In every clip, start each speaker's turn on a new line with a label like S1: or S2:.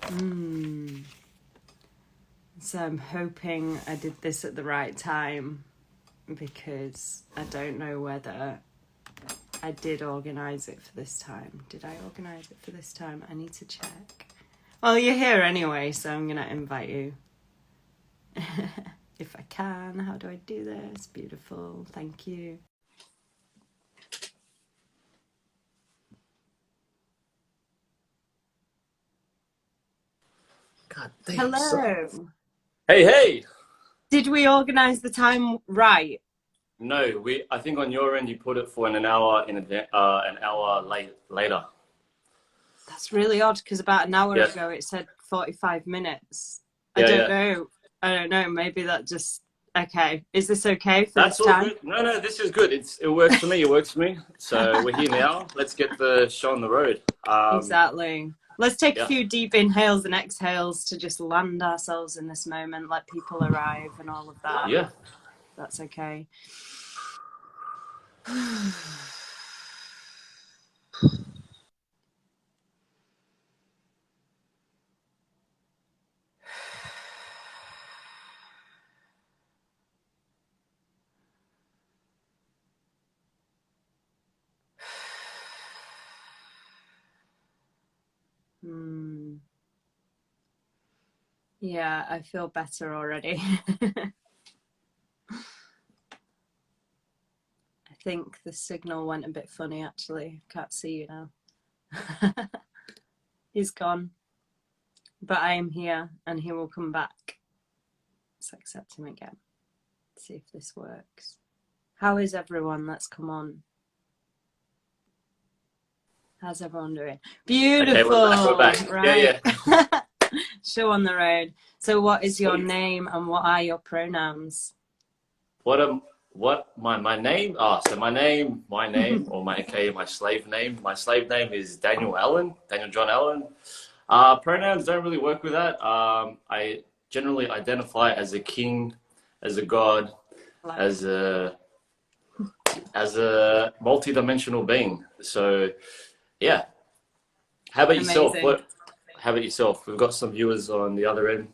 S1: Mm. So I'm hoping I did this at the right time, because I don't know whether I did organise it for this time. Did I organise it for this time? I need to check. Well, you're here anyway, so I'm going to invite you. If I can. How do I do this? Beautiful. Thank you.
S2: God damn.
S1: Hello.
S2: Hey, hey.
S1: Did we organise the time right?
S2: No, I think on your end you put it for an hour an hour later.
S1: That's really odd, because about an hour
S2: Yeah.
S1: ago it said 45 minutes. I
S2: Yeah,
S1: don't
S2: yeah.
S1: know. I don't know. Maybe that just... Okay. Is this okay for
S2: That's
S1: this
S2: all
S1: time?
S2: good. No, no, this is good. It works for me. It works for me. So we're here now. Let's get the show on the road.
S1: Exactly. Let's take a
S2: Yeah.
S1: few deep inhales and exhales to just land ourselves in this moment, let people arrive and all of that.
S2: Yeah.
S1: That's okay. Yeah, I feel better already. I think the signal went a bit funny, actually. Can't see you now. He's gone. But I am here, and he will come back. Let's accept him again. See if this works. How is everyone? Let's come on. How's everyone doing?
S2: Okay,
S1: Beautiful.
S2: we're back. We're back.
S1: Right.
S2: Yeah, yeah.
S1: Show on the road. So what is your
S2: Sweet.
S1: name and what are your pronouns?
S2: What my name? So my name, or my slave name. My slave name is Daniel Allen, Daniel John Allen. Pronouns don't really work with that. I generally identify as a king, as a god, as a multi-dimensional being. So yeah. How about yourself?
S1: Amazing.
S2: How about yourself? We've got some viewers on the other end.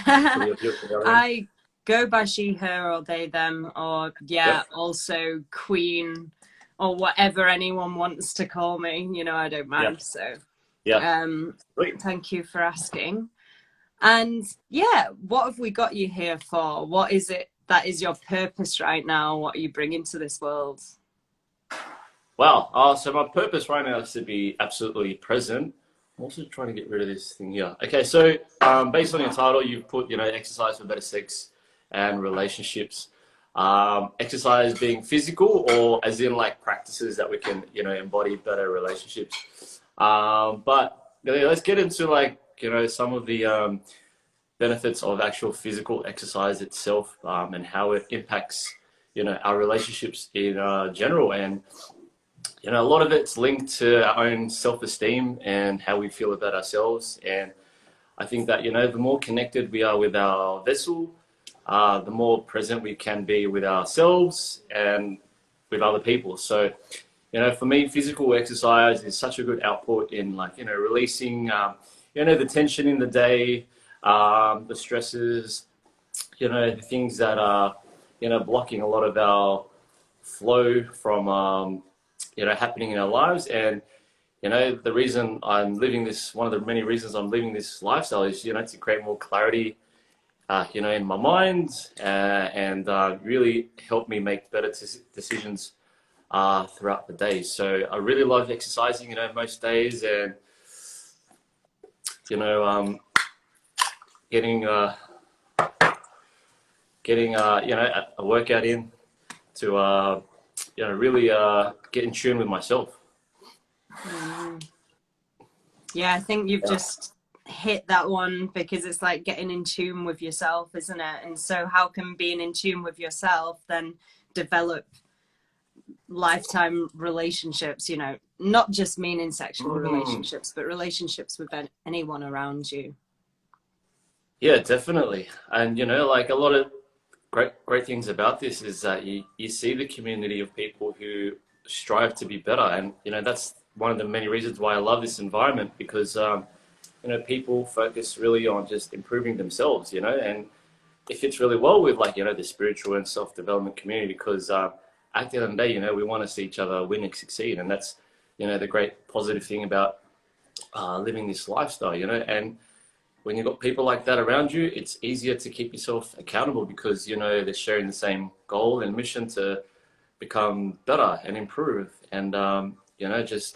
S2: Some of your viewers on the other end.
S1: I go by she, her, or they, them, or
S2: Yep.
S1: also queen, or whatever anyone wants to call me. You know, I don't
S2: Yep.
S1: mind. So
S2: Yeah. Sweet.
S1: thank you for asking. And yeah, what have we got you here for? What is it that is your purpose right now? What are you bringing to this world?
S2: Wow. So my purpose right now is to be absolutely present. I'm also trying to get rid of this thing here. Okay, so based on your title, you've put, exercise for better sex and relationships. Exercise being physical, or as in like practices that we can, embody better relationships. But let's get into like, some of the benefits of actual physical exercise itself, and how it impacts, our relationships in general. And a lot of it's linked to our own self-esteem and how we feel about ourselves. And I think that, the more connected we are with our vessel, the more present we can be with ourselves and with other people. So, for me, physical exercise is such a good output in like, releasing, the tension in the day, the stresses, the things that are, blocking a lot of our flow from, happening in our lives. And the reason I'm living this, one of the many reasons I'm living this lifestyle is, to create more clarity, in my mind, and really help me make better decisions throughout the day. So I really love exercising, most days, and getting a workout in to really get in tune with myself.
S1: Yeah, I think you've
S2: Yeah.
S1: just hit that one, because it's like getting in tune with yourself, isn't it? And so how can being in tune with yourself then develop lifetime relationships, not just meaning sexual relationships, but relationships with anyone around you?
S2: Yeah, definitely. And like a lot of great things about this is that you see the community of people who strive to be better. And that's one of the many reasons why I love this environment, because people focus really on just improving themselves, and it fits really well with like, the spiritual and self-development community because at the end of the day, we want to see each other win and succeed. And that's, the great positive thing about living this lifestyle, and when you've got people like that around you, it's easier to keep yourself accountable because, they're sharing the same goal and mission to become better and improve and, just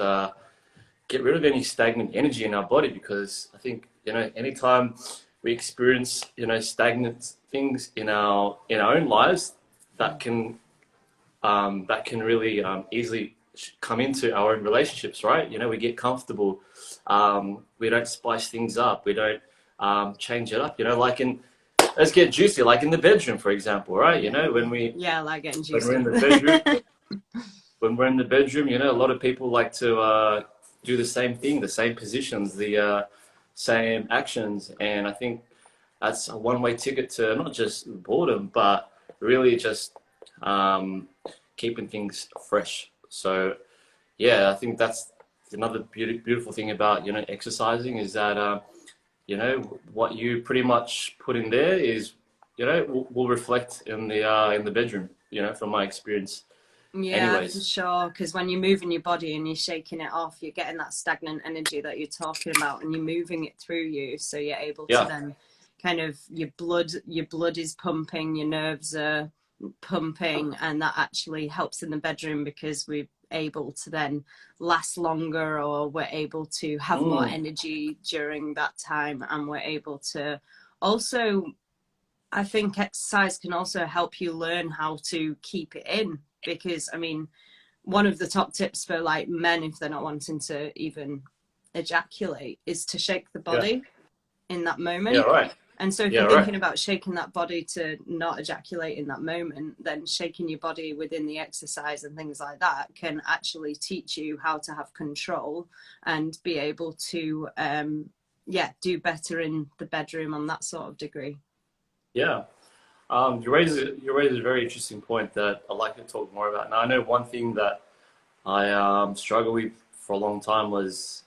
S2: get rid of any stagnant energy in our body because I think, anytime we experience, stagnant things in our own lives, that can really easily come into our own relationships, right? We get comfortable. We don't spice things up. We don't change it up. Like let's get juicy. Like in the bedroom, for example, right?
S1: Yeah, I like getting
S2: when
S1: juicy.
S2: we're in the bedroom, a lot of people like to do the same thing, the same positions, the same actions, and I think that's a one-way ticket to not just boredom, but really just keeping things fresh. So, yeah, I think that's another beautiful thing about exercising is that what you pretty much put in there is will reflect in the bedroom. From my experience.
S1: Yeah, for
S2: Anyways,
S1: sure. Because when you're moving your body and you're shaking it off, you're getting that stagnant energy that you're talking about, and you're moving it through you, so you're able to
S2: yeah,
S1: then kind of your blood is pumping, your nerves are pumping, and that actually helps in the bedroom because we're able to then last longer, or we're able to have more energy during that time, and we're able to also, I think exercise can also help you learn how to keep it in because, I mean, one of the top tips for like men, if they're not wanting to even ejaculate, is to shake the
S2: yeah,
S1: body in that
S2: yeah,
S1: moment.
S2: right,
S1: And so if
S2: yeah,
S1: you're
S2: right.
S1: thinking about shaking that body to not ejaculate in that moment, then shaking your body within the exercise and things like that can actually teach you how to have control and be able to, do better in the bedroom on that sort of degree.
S2: Yeah. You raise a very interesting point that I'd like to talk more about. Now, I know one thing that I struggled with for a long time was,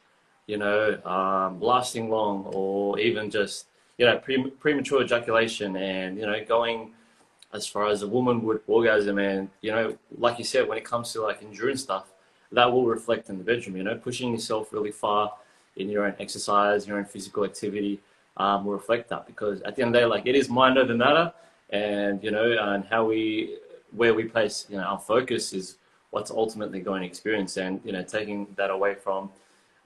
S2: lasting long or even just, premature ejaculation and, going as far as a woman would orgasm. And, like you said, when it comes to like endurance stuff, that will reflect in the bedroom, pushing yourself really far in your own exercise, your own physical activity will reflect that because at the end of the day, like it is mind over matter and, and where we place, our focus is what's ultimately going to experience and, taking that away from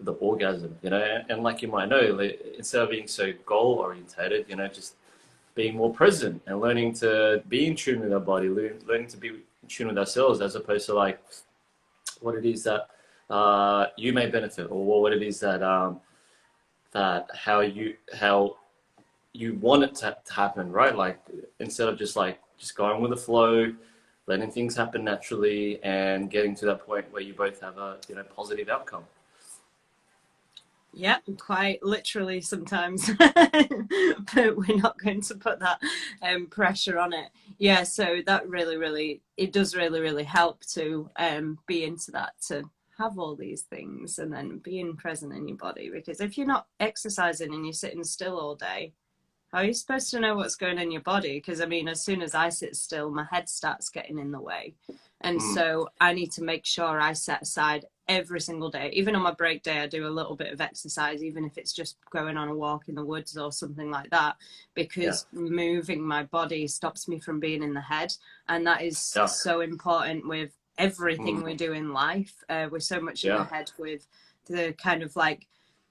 S2: the orgasm, and like you might know, like, instead of being so goal orientated, just being more present and learning to be in tune with our body, learning to be in tune with ourselves as opposed to like what it is that you may benefit or what it is that how you want it to happen, right? Like instead of just going with the flow, letting things happen naturally and getting to that point where you both have a positive outcome.
S1: Yeah, quite literally sometimes, but we're not going to put that pressure on it. Yeah, so that really, it does really help to be into that, to have all these things and then being present in your body. Because if you're not exercising and you're sitting still all day, how are you supposed to know what's going on in your body? Because I mean, as soon as I sit still, my head starts getting in the way. And so I need to make sure I set aside every single day. Even on my break day, I do a little bit of exercise, even if it's just going on a walk in the woods or something like that,
S2: Yeah,
S1: because moving my body stops me from being in the head. And that is
S2: yeah,
S1: so important with everything we do in life. We're so much in the
S2: yeah,
S1: head with the kind of like,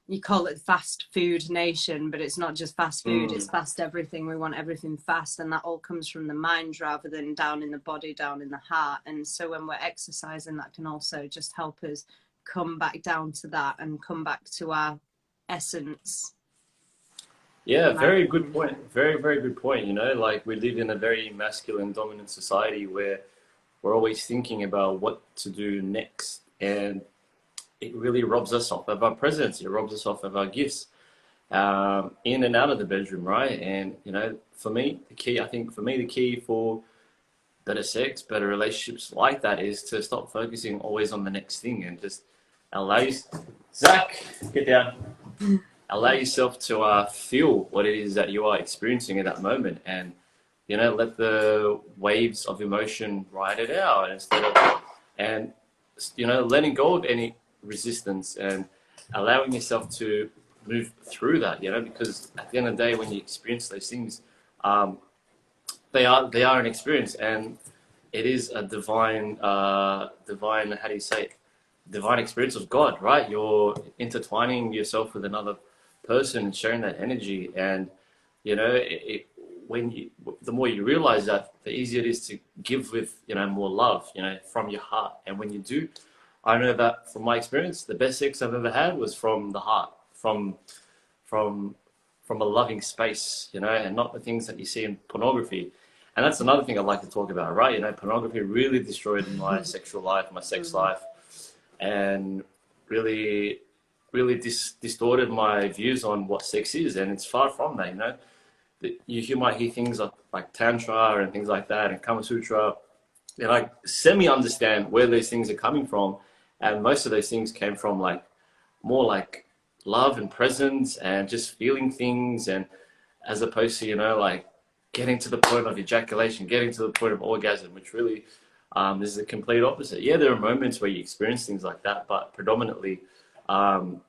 S1: you call it fast food nation, but it's not just fast food, it's fast everything. We want everything fast, and that all comes from the mind rather than down in the body, down in the heart. And so when we're exercising, that can also just help us come back down to that and come back to our essence.
S2: yeah.
S1: In my
S2: Very good
S1: opinion.
S2: point. Very good point. Like we live in a very masculine dominant society where we're always thinking about what to do next, and it really robs us off of our presence. It robs us off of our gifts in and out of the bedroom, right? And for me, the key for better sex, better relationships like that is to stop focusing always on the next thing and just allow you. Zach, get down. allow yourself to feel what it is that you are experiencing in that moment, and let the waves of emotion ride it out instead of, and letting go of any resistance and allowing yourself to move through that. Because at the end of the day, when you experience those things, um, they are an experience, and it is a divine, how do you say it, divine experience of God, right? You're intertwining yourself with another person and sharing that energy, and when you, the more you realize that, the easier it is to give with more love, from your heart. And when you do, I know that from my experience, the best sex I've ever had was from the heart, from from a loving space, and not the things that you see in pornography. And that's another thing I'd like to talk about, right? Pornography really destroyed my sexual life, my sex life, and really, really distorted my views on what sex is. And it's far from that. You might hear things like Tantra and things like that, and Kama Sutra, and I semi-understand where those things are coming from. And most of those things came from more like love and presence and just feeling things, and as opposed to getting to the point of ejaculation, getting to the point of orgasm, which really is the complete opposite. Yeah, there are moments where you experience things like that, but predominantly, um,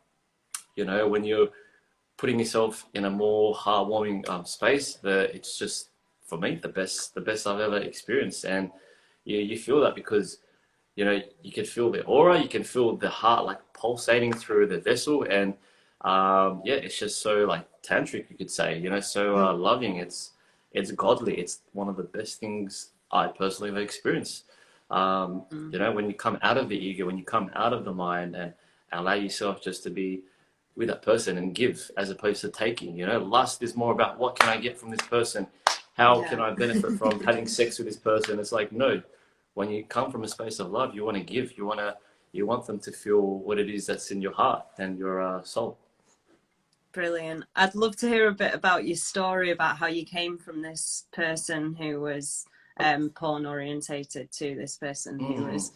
S2: when you're putting yourself in a more heartwarming space, it's just, for me, the best I've ever experienced. And you feel that because you can feel the aura, you can feel the heart like pulsating through the vessel, and yeah, it's just so like tantric, you could say, so loving. It's godly. It's one of the best things I personally have experienced. When you come out of the ego, when you come out of the mind, and allow yourself just to be with that person and give, as opposed to taking. Lust is more about, what can I get from this person? How can I benefit from having sex with this person? It's like, no. When you come from a space of love, you want to give. You want them to feel what it is that's in your heart and your soul.
S1: Brilliant. I'd love to hear a bit about your story, about how you came from this person who was porn orientated to this person who was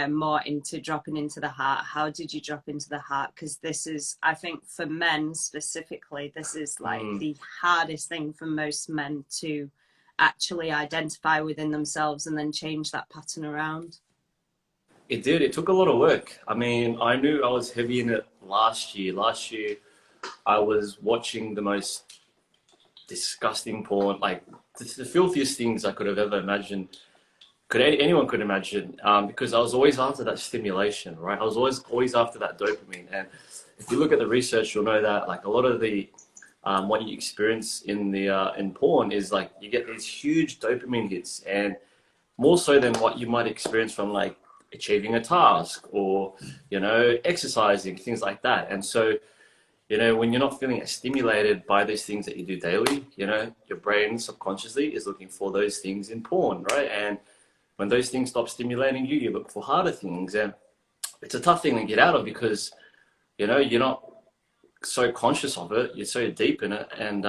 S1: more into dropping into the heart. How did you drop into the heart? Because this is, I think, for men specifically, this is like the hardest thing for most men to actually identify within themselves and then change that pattern around.
S2: It did. It took a lot of work. I mean, I knew I was heavy in it last year. Last year, I was watching the most disgusting porn, like the filthiest things I could have ever imagined. Anyone could imagine, because I was always after that stimulation, right? I was always after that dopamine. And if you look at the research, you'll know that like a lot of the what you experience in porn is like you get these huge dopamine hits, and more so than what you might experience from like achieving a task or exercising, things like that. And so when you're not feeling stimulated by those things that you do daily, your brain subconsciously is looking for those things in porn, right? And when those things stop stimulating you, you look for harder things, and it's a tough thing to get out of because you're not so conscious of it, you're so deep in it, and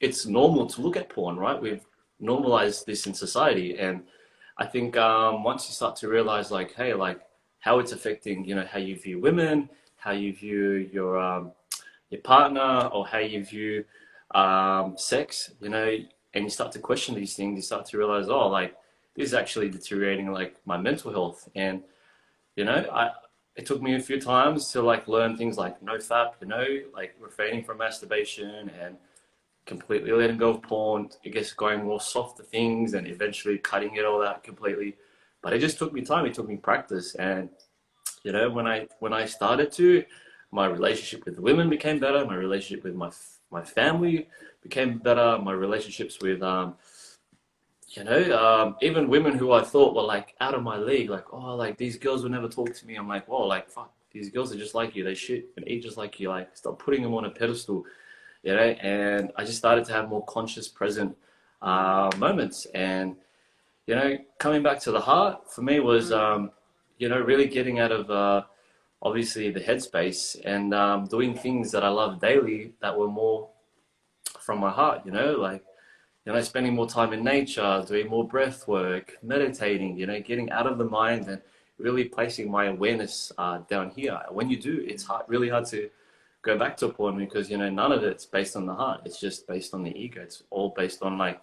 S2: it's normal to look at porn, right? We've normalized this in society, and I think once you start to realize, like, hey, like how it's affecting, how you view women, how you view your partner, or how you view sex, and you start to question these things, you start to realize, oh, like this is actually deteriorating like my mental health. And it took me a few times to like learn things like no-fap, like refraining from masturbation and completely letting go of porn, I guess going more softer things and eventually cutting it all out completely. But it just took me time, it took me practice. And when I started to, my relationship with women became better, my relationship with my family became better, my relationships with even women who I thought were like out of my league, like, oh, like these girls would never talk to me. I'm like, whoa, like fuck, these girls are just like you, they shit and eat just like you, like stop putting them on a pedestal. And I just started to have more conscious, present moments. And, coming back to the heart for me was, really getting out of obviously the headspace and doing things that I love daily that were more from my heart, like, spending more time in nature, doing more breath work, meditating, getting out of the mind and really placing my awareness down here. When you do, it's really hard to go back to porn, because, you know, none of it's based on the heart. It's just based on the ego. It's all based on like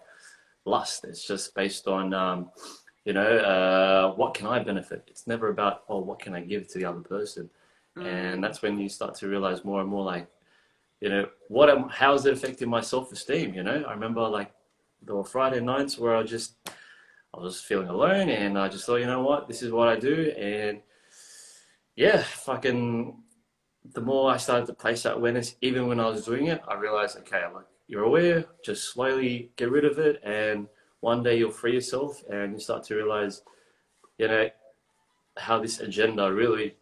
S2: lust. It's just based on, you know, what can I benefit? It's never about, oh, what can I give to the other person? And that's when you start to realize more and more, like, you know, how is it affecting my self-esteem? You know, I remember like there were Friday nights where I was feeling alone, and I just thought, you know what, this is what I do. And yeah, fucking, the more I started to place that awareness, even when I was doing it, I realized, okay, like, you're aware, just slowly get rid of it, and one day you'll free yourself, and you start to realize, you know, how this agenda really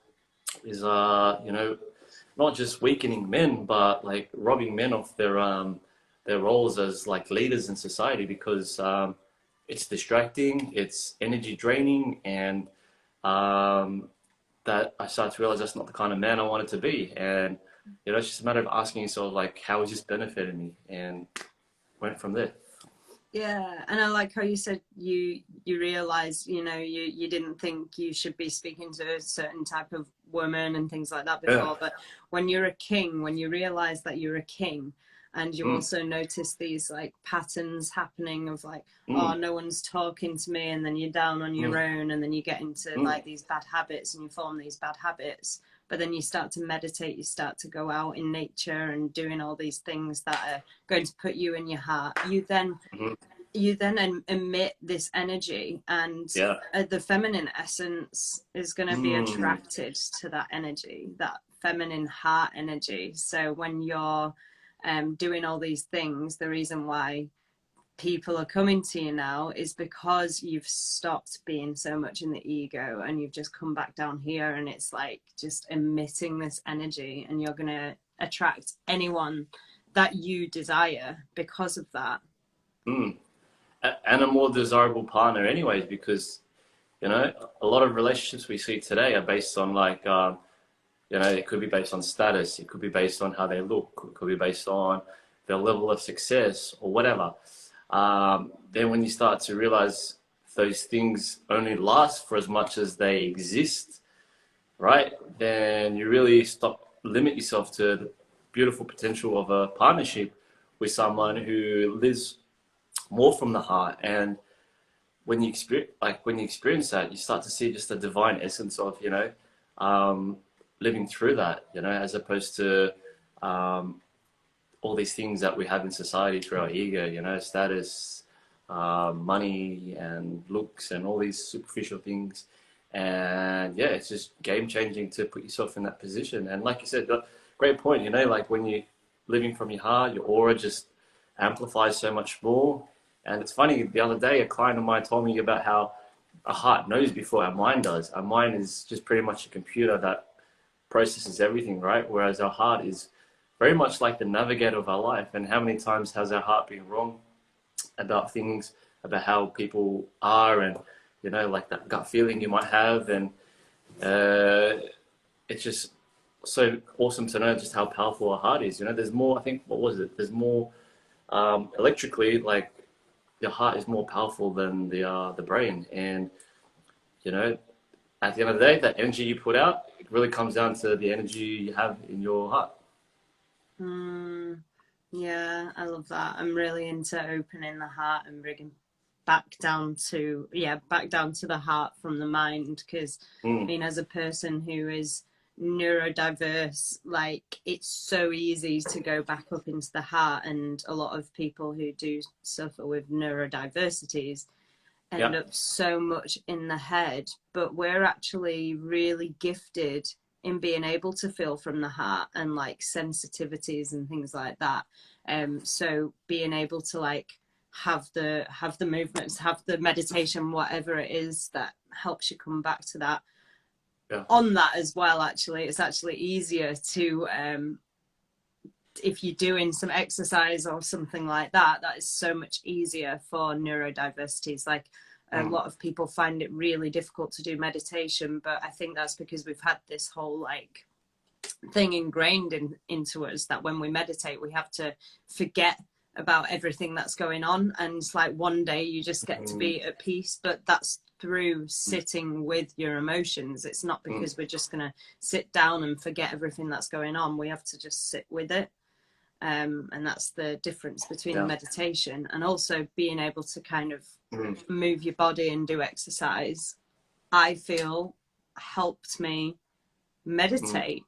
S2: is, you know, not just weakening men, but like robbing men of their roles as like leaders in society, because it's distracting, it's energy draining, and that I started to realize that's not the kind of man I wanted to be. And, you know, it's just a matter of asking yourself, like, how is this benefiting me? And went from there.
S1: Yeah, and I like how you said you realize, you know, you didn't think you should be speaking to a certain type of woman and things like that before, but when you're a king, when you realize that you're a king, and you also notice these like patterns happening of like, oh, no one's talking to me, and then you're down on your own, and then you get into like these bad habits, and you form these bad habits. But then you start to meditate, you start to go out in nature and doing all these things that are going to put you in your heart. You then emit this energy, and the feminine essence is going to be attracted to that energy, that feminine heart energy. So when you're doing all these things, the reason why people are coming to you now is because you've stopped being so much in the ego, and you've just come back down here, and it's like just emitting this energy, and you're going to attract anyone that you desire because of that.
S2: And a more desirable partner anyways, because, you know, a lot of relationships we see today are based on like, you know, it could be based on status, it could be based on how they look, it could be based on their level of success or whatever. Then when you start to realize those things only last for as much as they exist, right, then you really limit yourself to the beautiful potential of a partnership with someone who lives more from the heart. And when you experience that, you start to see just the divine essence of, you know, living through that, you know, as opposed to all these things that we have in society through our ego, you know, status, money and looks and all these superficial things. And yeah, it's just game changing to put yourself in that position. And like you said, great point, you know, like when you're living from your heart, your aura just amplifies so much more. And it's funny, the other day, a client of mine told me about how our heart knows before our mind does. Our mind is just pretty much a computer that processes everything, right? Whereas our heart is very much like the navigator of our life. And how many times has our heart been wrong about things, about how people are, and, you know, like that gut feeling you might have. And it's just so awesome to know just how powerful our heart is. You know, there's more, I think, what was it? There's more electrically, like, your heart is more powerful than the brain. And, you know, at the end of the day, that energy you put out, it really comes down to the energy you have in your heart.
S1: Yeah, I love that. I'm really into opening the heart and bringing back down to the heart from the mind, because I mean, as a person who is neurodiverse, like, it's so easy to go back up into the heart, and a lot of people who do suffer with neurodiversities end up so much in the head. But we're actually really gifted in being able to feel from the heart, and like sensitivities and things like that. So being able to like have the movements, have the meditation, whatever it is that helps you come back to that. On that as well, actually, it's actually easier to if you're doing some exercise or something like that, that is so much easier for neurodiversities. Like, a lot of people find it really difficult to do meditation, but I think that's because we've had this whole like thing ingrained into us that when we meditate, we have to forget about everything that's going on, and it's like one day you just get to be at peace, but that's through sitting with your emotions. It's not because we're just going to sit down and forget everything that's going on. We have to just sit with it. And that's the difference between meditation and also being able to kind of move your body and do exercise. I feel helped me meditate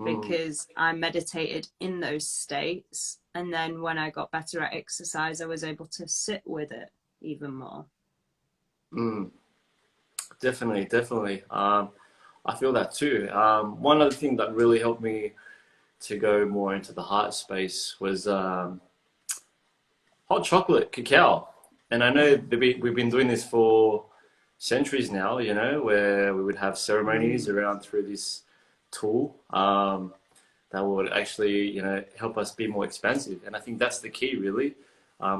S1: because I meditated in those states, and then when I got better at exercise I was able to sit with it even more.
S2: Definitely. I feel that too. One other thing that really helped me to go more into the heart space was hot chocolate, cacao. And I know that we've been doing this for centuries now, you know, where we would have ceremonies around through this tool that would actually, you know, help us be more expansive. And I think that's the key, really,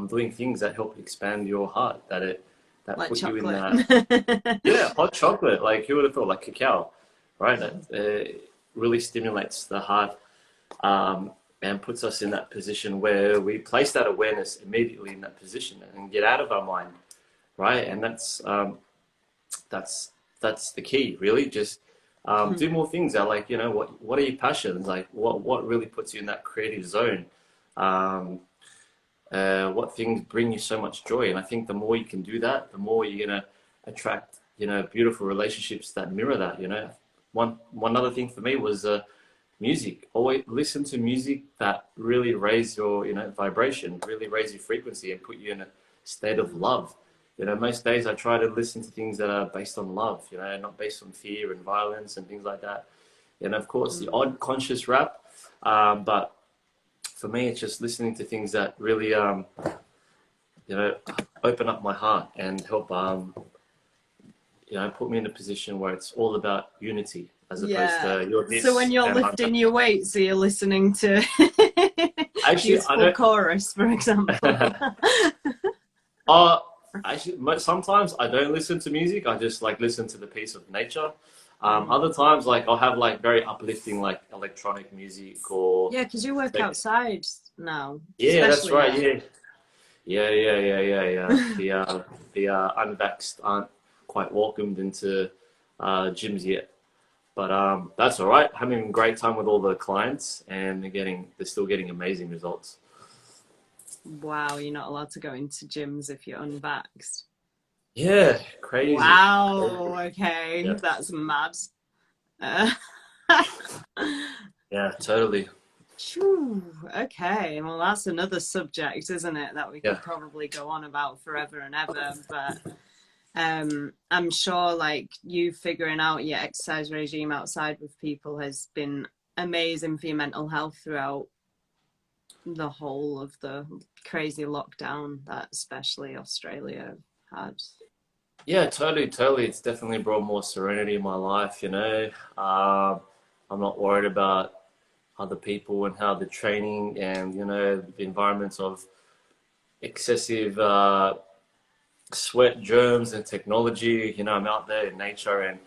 S2: doing things that help expand your heart, that
S1: Like
S2: put
S1: chocolate.
S2: you in that. Yeah, hot chocolate, like who would have thought, like cacao, right? That really stimulates the heart and puts us in that position where we place that awareness immediately in that position and get out of our mind, right? And that's the key, really. Just do more things that, like, you know, what are your passions? Like, what really puts you in that creative zone? What things bring you so much joy? And I think the more you can do that, the more you're gonna attract, you know, beautiful relationships that mirror that. You know, one other thing for me was music. Always listen to music that really raise your, you know, vibration, really raise your frequency, and put you in a state of love. You know, most days I try to listen to things that are based on love, you know, not based on fear and violence and things like that. And of course, the odd conscious rap. But for me, it's just listening to things that really, you know, open up my heart and help, you know, put me in a position where it's all about unity as opposed to you're this.
S1: So when you're lifting your weights, so you're listening to Useful Chorus, for example.
S2: Actually, sometimes I don't listen to music. I just like listen to the peace of nature. Other times, like I'll have like very uplifting, like electronic music or
S1: because you work outside now.
S2: Yeah, that's right. Yeah. The unvaxxed aren't quite welcomed into gyms yet, but that's all right. Having a great time with all the clients, and they're still getting amazing results.
S1: Wow, you're not allowed to go into gyms if you're unvaxxed.
S2: Yeah, crazy.
S1: Wow, okay, yeah. That's mad.
S2: Yeah, totally.
S1: Okay, well, that's another subject, isn't it, that we could probably go on about forever and ever. But I'm sure, like, you figuring out your exercise regime outside with people has been amazing for your mental health throughout the whole of the crazy lockdown that especially Australia had.
S2: Yeah, totally. It's definitely brought more serenity in my life, you know. I'm not worried about other people and how they're training and, you know, the environments of excessive sweat, germs and technology. You know, I'm out there in nature, and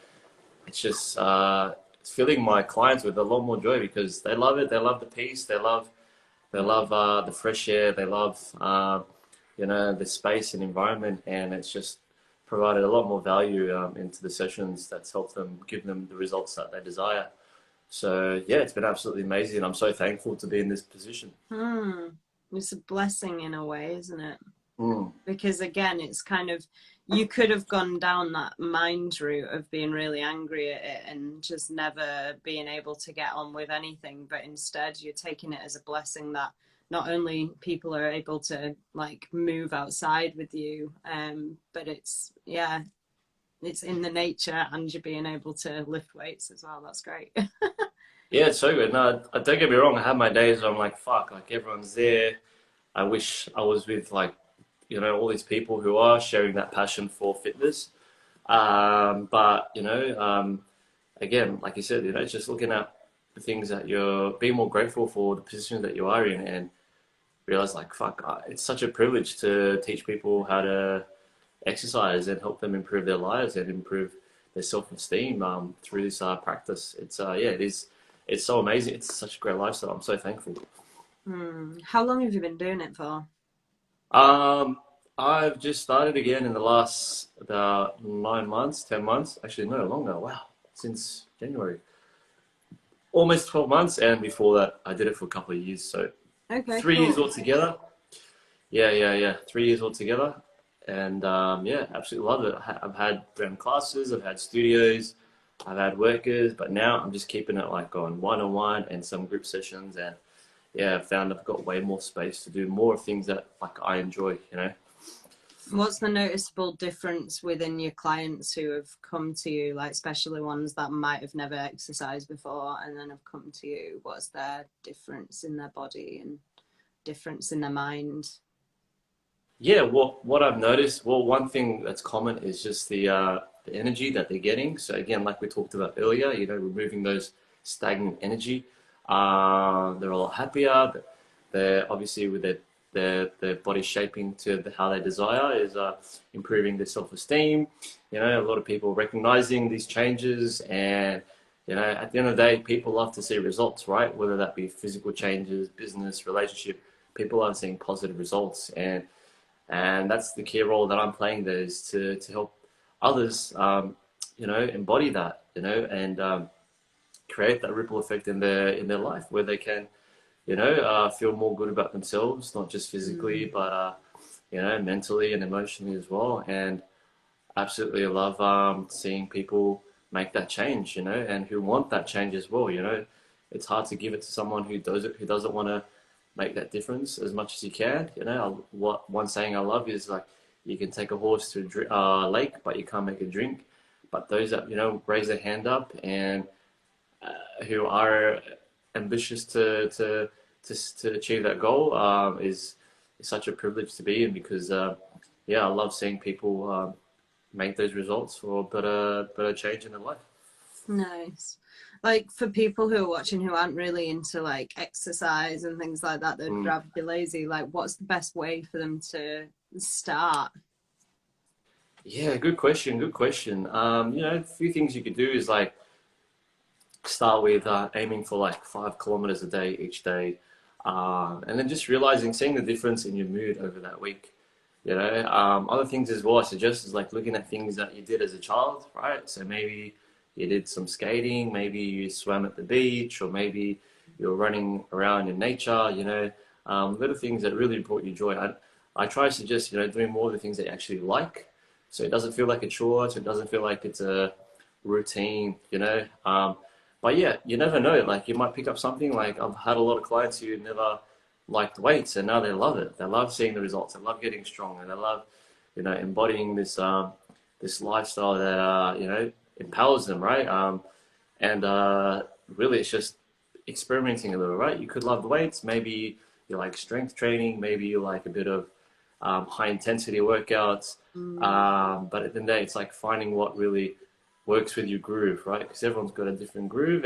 S2: it's just it's filling my clients with a lot more joy because they love it. They love the peace. They love the fresh air. They love you know, the space and environment, and it's just provided a lot more value into the sessions that's helped them, give them the results that they desire. So yeah, it's been absolutely amazing. I'm so thankful to be in this position.
S1: It's a blessing in a way, isn't it? Because again, it's kind of, you could have gone down that mind route of being really angry at it and just never being able to get on with anything, but instead you're taking it as a blessing that not only people are able to like move outside with you, but it's in the nature, and you're being able to lift weights as well. That's great.
S2: Yeah, it's so good. No, don't get me wrong. I have my days where I'm like, fuck, like everyone's there. I wish I was with, like, you know, all these people who are sharing that passion for fitness. But, you know, again, like you said, you know, it's just looking at the things that you're being more grateful for, the positions that you are in, and realize, like, fuck, it's such a privilege to teach people how to exercise and help them improve their lives and improve their self-esteem through this practice. It's it is. It's so amazing. It's such a great lifestyle. I'm so thankful.
S1: How long have you been doing it for?
S2: Um, I've just started again in the last about 9 months, 10 months. Actually, no longer. Wow, since January, almost 12 months. And before that, I did it for a couple of years. So
S1: Okay,
S2: 3 years
S1: cool.
S2: altogether. Yeah. 3 years altogether. And yeah, absolutely love it. I've had random classes, I've had studios, I've had workers, but now I'm just keeping it like on one-on-one and some group sessions. And yeah, I've found I've got way more space to do more things that like I enjoy, you know.
S1: What's the noticeable difference within your clients who have come to you, like especially ones that might have never exercised before and then have come to you? What's their difference in their body and difference in their mind?
S2: Yeah, what I've noticed, well, one thing that's common is just the energy that they're getting. So again, like we talked about earlier, you know, removing those stagnant energy. They're a lot happier. They're obviously with their body shaping to how they desire is improving their self-esteem. You know, a lot of people recognizing these changes, and you know, at the end of the day, people love to see results, right? Whether that be physical changes, business, relationship, people are seeing positive results, and that's the key role that I'm playing there, is to help others, you know, embody that, you know, and create that ripple effect in their life where they can, you know, feel more good about themselves, not just physically,
S1: Mm.
S2: but you know, mentally and emotionally as well. And absolutely love seeing people make that change, you know, and who want that change as well. You know, it's hard to give it to someone who doesn't want to make that difference as much as you can. You know, what one saying I love is like, you can take a horse to a lake, but you can't make it drink. But those that, you know, raise their hand up and who are ambitious to achieve that goal is such a privilege to be in, because yeah, I love seeing people make those results for better change in their life.
S1: Nice. Like for people who are watching who aren't really into like exercise and things like that, they'd
S2: Mm.
S1: rather be lazy. Like, what's the best way for them to start?
S2: Yeah, good question. Good question. You know, a few things you could do is like start with aiming for like 5 kilometers a day each day, and then just realizing, seeing the difference in your mood over that week. You know, other things as well I suggest is like looking at things that you did as a child, right? So maybe you did some skating, maybe you swam at the beach, or maybe you're running around in nature. You know, little things that really brought you joy. I try to suggest, you know, doing more of the things that you actually like, so it doesn't feel like a chore, so it doesn't feel like it's a routine. You know, but yeah, you never know. Like you might pick up something. Like I've had a lot of clients who never liked weights, and now they love it. They love seeing the results. They love getting strong, and they love, you know, embodying this lifestyle that you know, empowers them, right? And really, it's just experimenting a little, right? You could love the weights. Maybe you like strength training. Maybe you like a bit of high intensity workouts.
S1: Mm.
S2: But at the end of the day, it's like finding what really works with your groove, right? Because everyone's got a different groove,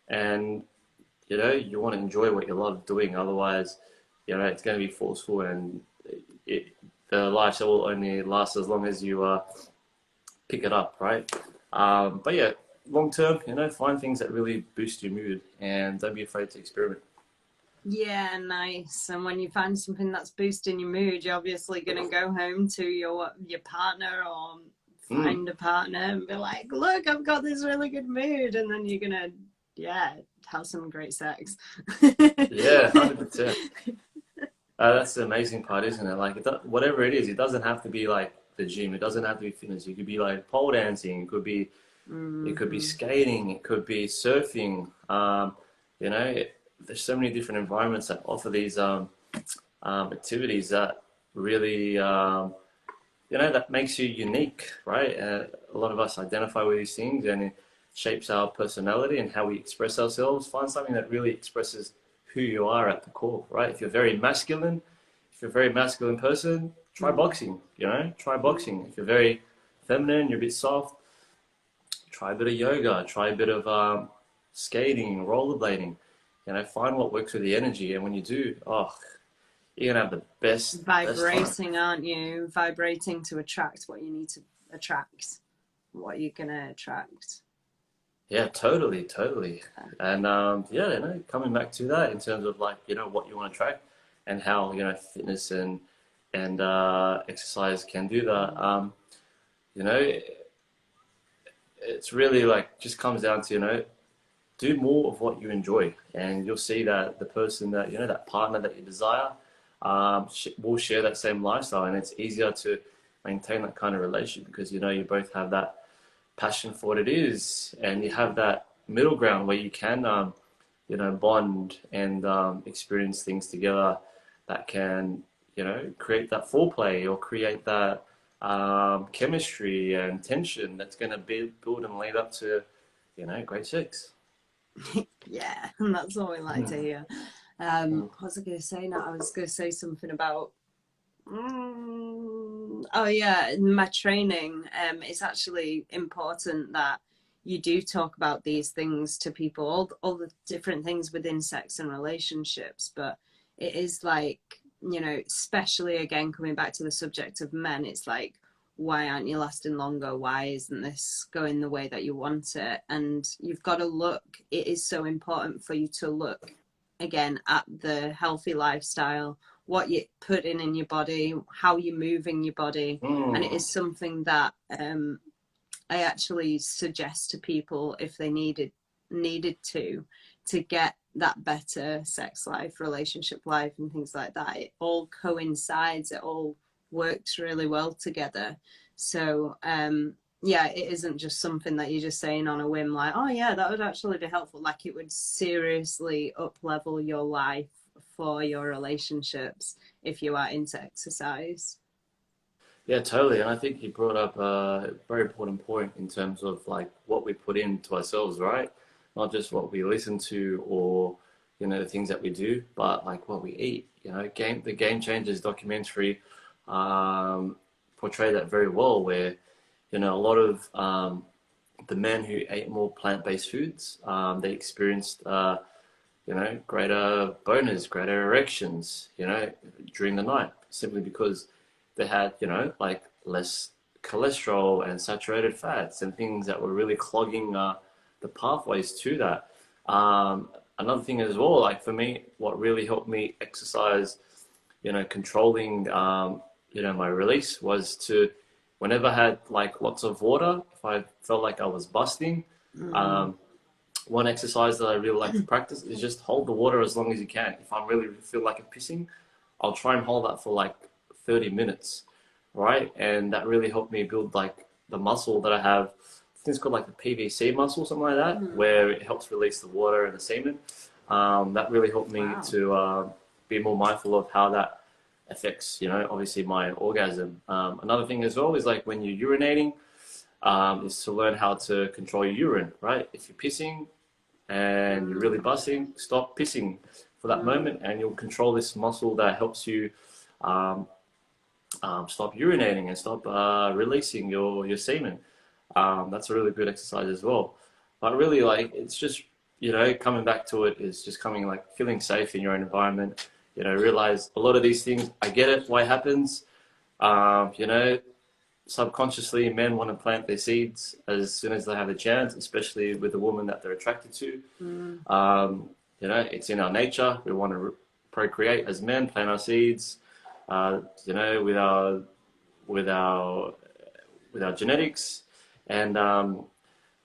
S2: and you know, you want to enjoy what you love doing. Otherwise, you know, it's going to be forceful, and the lifestyle will only last as long as you pick it up, right? But yeah, long term, you know, find things that really boost your mood, and don't be afraid to experiment.
S1: Yeah, nice. And when you find something that's boosting your mood, you're obviously gonna go home to your partner or
S2: Mm.
S1: find a partner and be like, "Look, I've got this really good mood," and then you're gonna, yeah, have some great sex.
S2: Yeah, 100%. That's the amazing part, isn't it? Like, whatever it is, it doesn't have to be like the gym. It doesn't have to be fitness. It could be like pole dancing. It could be
S1: Hmm.
S2: skating. It could be surfing. You know, there's so many different environments that offer these activities that really, you know, that makes you unique, right? A lot of us identify with these things, and it shapes our personality and how we express ourselves. Find something that really expresses who you are at the core, right? If you're a very masculine person, try boxing, you know, try boxing. If you're very feminine, you're a bit soft, try a bit of yoga, try a bit of skating, rollerblading. You know, find what works with the energy, and when you do, oh, you're gonna have the best time.
S1: Vibrating, aren't you? Vibrating to attract what you need to attract, what you're gonna attract.
S2: Yeah, totally, totally. And yeah, coming back to that in terms of like, what you want to track and how, fitness and exercise can do that. You know, it's really like just comes down to, do more of what you enjoy, and you'll see that the person that, that partner that you desire, will share that same lifestyle, and it's easier to maintain that kind of relationship because, you both have that passion for what it is, and you have that middle ground where you can, bond and experience things together that can, create that foreplay or create that chemistry and tension that's going to build and lead up to, grade six.
S1: Yeah, and that's what we like to
S2: Mm.
S1: hear. What was I going to say now? I was going to say something about. Oh yeah, in my training, it's actually important that you do talk about these things to people, all the different things within sex and relationships. But it is like, especially again coming back to the subject of men, it's like, why aren't you lasting longer? Why isn't this going the way that you want it? And you've got to look. It is so important for you to look again at the healthy lifestyle, what you're putting in your body, how you're moving your body. And it
S2: Mm.
S1: is something that I actually suggest to people if they needed to get that better sex life, relationship life, and things like that. It all coincides. It all works really well together. So yeah, it isn't just something that you're just saying on a whim, like, oh yeah, that would actually be helpful. Like it would seriously up level your life for your relationships if you are into exercise.
S2: Yeah, totally. And I think you brought up a very important point in terms of like what we put into ourselves, right? Not just what we listen to or, the things that we do, but like what we eat. The Game Changers documentary portrayed that very well, where, a lot of the men who ate more plant-based foods, they experienced, greater boners, greater erections, during the night, simply because they had, like less cholesterol and saturated fats and things that were really clogging the pathways to that. Another thing as well, like for me, what really helped me exercise, controlling, my release was to, whenever I had like lots of water, if I felt like I was busting,
S1: Mm.
S2: um, one exercise that I really like to practice is just hold the water as long as you can. If I really feel like I'm pissing, I'll try and hold that for like 30 minutes, right? And that really helped me build like the muscle that I have. I think it's called like the PVC muscle, something like that,
S1: Mm.
S2: where it helps release the water and the semen. That really helped me
S1: Wow.
S2: to be more mindful of how that affects, obviously my orgasm. Another thing as well is like when you're urinating, is to learn how to control your urine, right? If you're pissing, and you're really
S1: Mm.
S2: busting, stop pissing for that
S1: Mm.
S2: moment, and you'll control this muscle that helps you um, stop urinating and stop releasing your semen. That's a really good exercise as well. But really, like, it's just, coming back to it is just coming, like, feeling safe in your own environment. Realize a lot of these things, I get it, why it happens. You know, Subconsciously, men want to plant their seeds as soon as they have a chance, especially with the woman that they're attracted to.
S1: Mm.
S2: Um, it's in our nature. We want to procreate as men, plant our seeds. With with our with our genetics, and and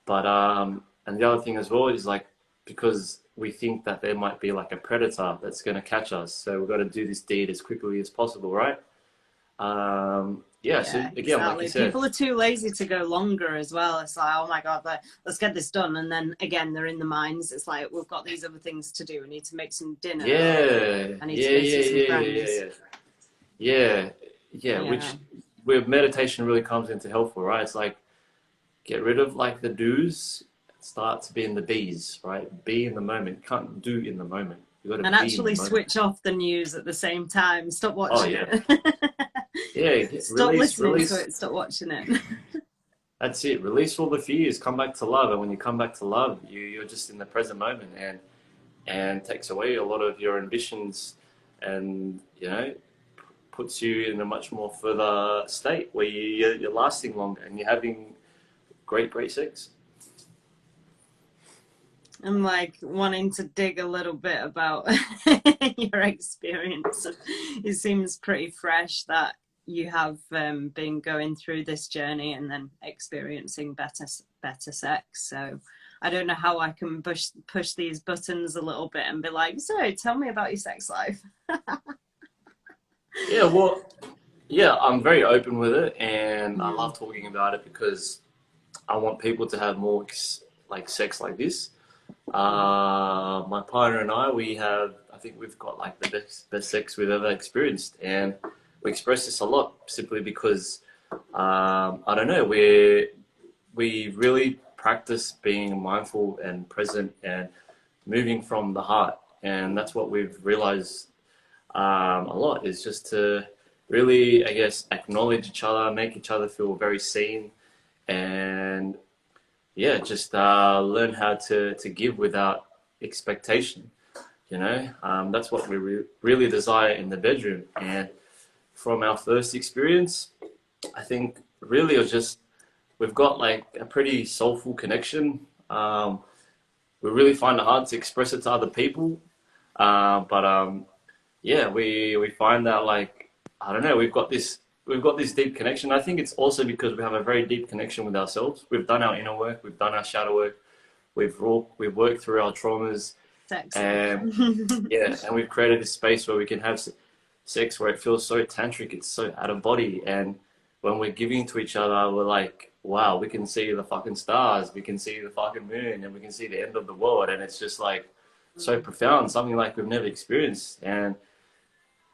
S2: the other thing as well is like because we think that there might be like a predator that's going to catch us, so we've got to do this deed as quickly as possible, right? Yeah. So
S1: Yeah,
S2: again, like you
S1: exactly.
S2: said,
S1: People are too lazy to go longer as well. It's like, oh my God, let's get this done. And then again, they're in the minds. It's like, we've got these other things to do. I need to make some dinner, or
S2: yeah,
S1: I need
S2: yeah,
S1: to go see
S2: yeah,
S1: some
S2: yeah, yeah,
S1: friends.
S2: yeah. Yeah, yeah,
S1: Yeah.
S2: which where meditation really comes into helpful, right? It's like get rid of like the do's, start to be in the be's, right? Be in the moment. You can't do in the moment. You got to
S1: And
S2: be in the
S1: actually
S2: moment.
S1: switch off the news at the same time. Stop
S2: Oh
S1: watching
S2: yeah,
S1: it.
S2: yeah.
S1: Stop
S2: Release,
S1: listening to
S2: release.
S1: it. Stop watching it.
S2: That's it. Release all the fears. Come back to love, and when you come back to love, you're just in the present moment, and takes away a lot of your ambitions, and puts you in a much more further state where you're lasting longer and you're having great sex.
S1: I'm like wanting to dig a little bit about your experience. It seems pretty fresh that you have been going through this journey and then experiencing better sex. So I don't know how I can push these buttons a little bit and be like, so tell me about your sex life.
S2: Yeah, well, yeah, I'm very open with it, and I
S1: Mm.
S2: love talking about it because I want people to have more like sex like this. My partner and I think we've got like the best sex we've ever experienced, and we express this a lot simply because I don't know, we really practice being mindful and present and moving from the heart, and that's what we've realized a lot is just to really, I guess, acknowledge each other, make each other feel very seen, and yeah, just learn how to give without expectation. That's what we really desire in the bedroom. And from our first experience, I think really it was just we've got like a pretty soulful connection. We really find it hard to express it to other people, but yeah, we find that like I don't know, we've got this deep connection. I think it's also because we have a very deep connection with ourselves. We've done our inner work, we've done our shadow work, we've worked through our traumas,
S1: Sexy.
S2: and yeah, and we've created a space where we can have sex where it feels so tantric, it's so out of body, and when we're giving to each other, we're like, wow, we can see the fucking stars, we can see the fucking moon, and we can see the end of the world, and it's just like so profound, something like we've never experienced, and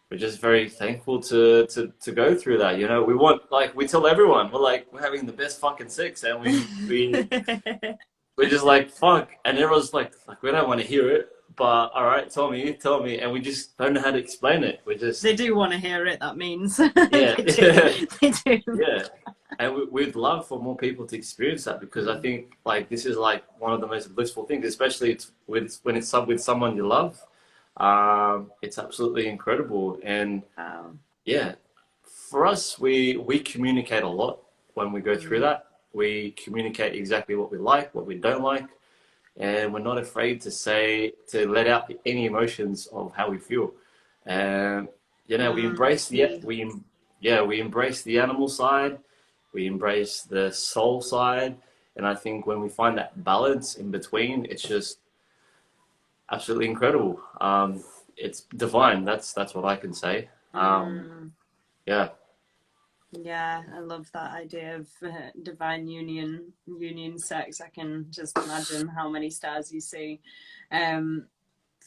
S2: we're just very thankful to go through that. We want like we tell everyone we're like we're having the best fucking sex, and we're just like fuck, and everyone's like we don't want to hear it, but all right, tell me, and we just don't know how to explain it. We're just
S1: They do want to hear it, that means.
S2: yeah,
S1: They do. They do.
S2: yeah, and we'd love for more people to experience that because I think like this is like one of the most blissful things, especially when it's with someone you love. It's absolutely incredible, and
S1: Wow.
S2: yeah, for us, we communicate a lot when we go through
S1: Mm.
S2: that. We communicate exactly what we like, what we don't like, and we're not afraid to let out any emotions of how we feel. And we embrace
S1: Key.
S2: we embrace the animal side, we embrace the soul side, and I think when we find that balance in between, it's just absolutely incredible. It's divine. That's what I can say.
S1: Mm.
S2: Yeah.
S1: Yeah, I love that idea of divine union sex. I can just imagine how many stars you see. Um,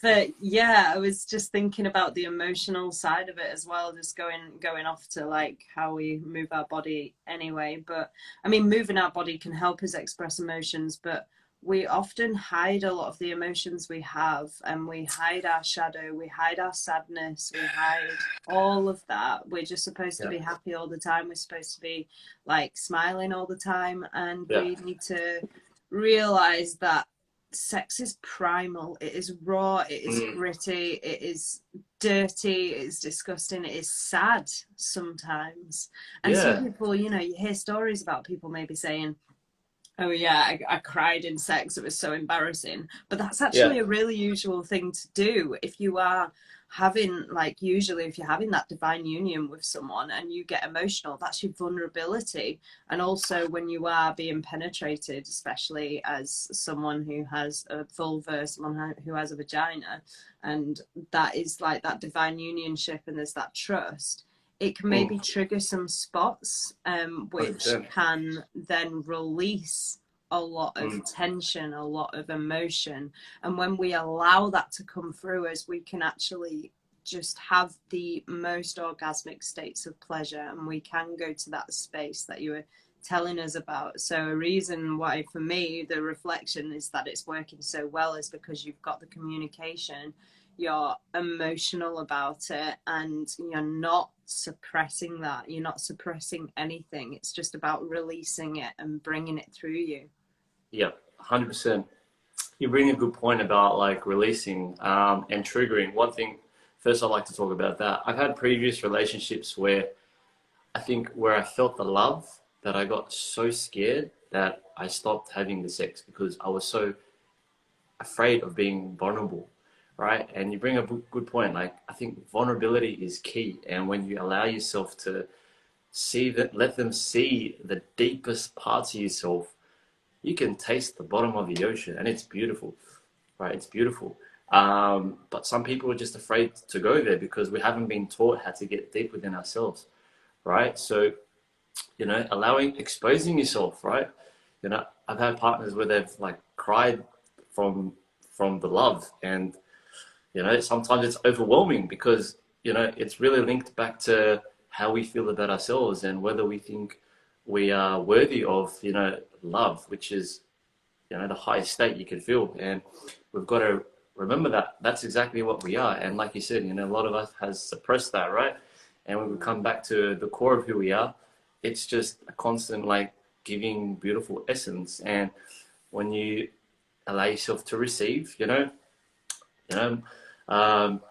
S1: but yeah, I was just thinking about the emotional side of it as well, just going off to like how we move our body anyway. But I mean, moving our body can help us express emotions, but we often hide a lot of the emotions we have, and we hide our shadow, we hide our sadness, we hide all of that. We're just supposed to
S2: Yeah.
S1: be happy all the time. We're supposed to be like smiling all the time, and
S2: Yeah.
S1: we need to realize that sex is primal. It is raw, it is
S2: Mm.
S1: gritty, it is dirty, it is disgusting, it is sad sometimes. And some
S2: Yeah.
S1: people, you hear stories about people maybe saying, oh yeah, I cried in sex, it was so embarrassing. But that's
S2: Yeah.
S1: actually a really usual thing to do if you are having, like, usually if you're having that divine union with someone and you get emotional, that's your vulnerability. And also when you are being penetrated, especially as someone who has a vulva, someone who has a vagina, and that is like that divine unionship, and there's that trust, it can
S2: Mm.
S1: maybe trigger some spots, which
S2: 100%.
S1: can then release a lot of
S2: Mm.
S1: tension, a lot of emotion. And when we allow that to come through us, we can actually just have the most orgasmic states of pleasure, and we can go to that space that you were telling us about. So a reason why for me the reflection is that it's working so well is because you've got the communication, you're emotional about it, and you're not suppressing that. You're not suppressing anything. It's just about releasing it and bringing it through you.
S2: Yeah. 100%. You bring a good point about like releasing and triggering. One thing, first, I'd like to talk about that. I've had previous relationships where I think where I felt the love that I got so scared that I stopped having the sex because I was so afraid of being vulnerable, right? And you bring up a good point. Like, I think vulnerability is key. And when you allow yourself to see that, let them see the deepest parts of yourself, you can taste the bottom of the ocean, and it's beautiful, right? It's beautiful. But some people are just afraid to go there because we haven't been taught how to get deep within ourselves, right? So, exposing yourself, right? I've had partners where they've like cried from from the love, and sometimes it's overwhelming because it's really linked back to how we feel about ourselves and whether we think we are worthy of love, which is the highest state you can feel. And we've got to remember that that's exactly what we are. And like you said, a lot of us has suppressed that, right? And when we come back to the core of who we are, it's just a constant like giving beautiful essence. And when you allow yourself to receive, you know, um,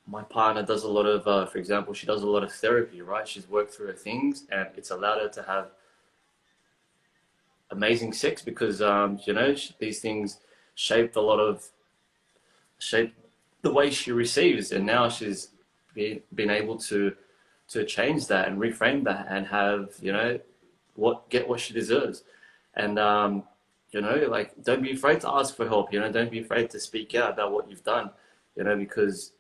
S2: my partner does a lot of, for example, she does a lot of therapy, right? She's worked through her things, and it's allowed her to have amazing sex because, these things shaped a lot of shape the way she receives, and now she's been able to change that and reframe that and have get what she deserves. And like, don't be afraid to ask for help. Don't be afraid to speak out about what you've done. Because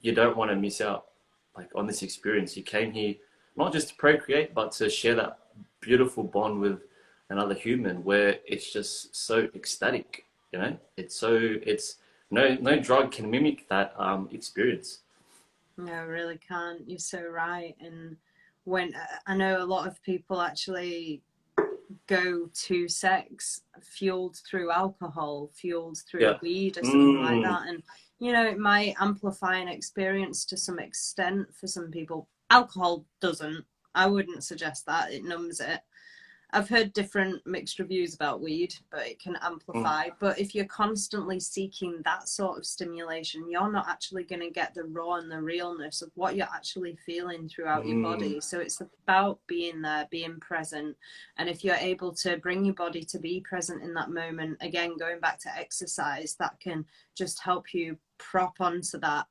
S2: you don't want to miss out like on this experience. You came here not just to procreate, but to share that beautiful bond with another human where it's just so ecstatic. It's no drug can mimic that experience.
S1: No, I really can't. You're so right. And when I know a lot of people actually go to sex fueled through alcohol, fueled through
S2: Yeah.
S1: weed or something like
S2: Mm,
S1: that. And, it might amplify an experience to some extent for some people. Alcohol doesn't. I wouldn't suggest that. It numbs it. I've heard different mixed reviews about weed, but it can
S2: mm,
S1: amplify. But if you're constantly seeking that sort of stimulation, you're not actually going to get the raw and the realness of what you're actually feeling throughout your
S2: mm.
S1: body. So it's about being there, being present. And if you're able to bring your body to be present in that moment, again, going back to exercise, that can just help you prop onto that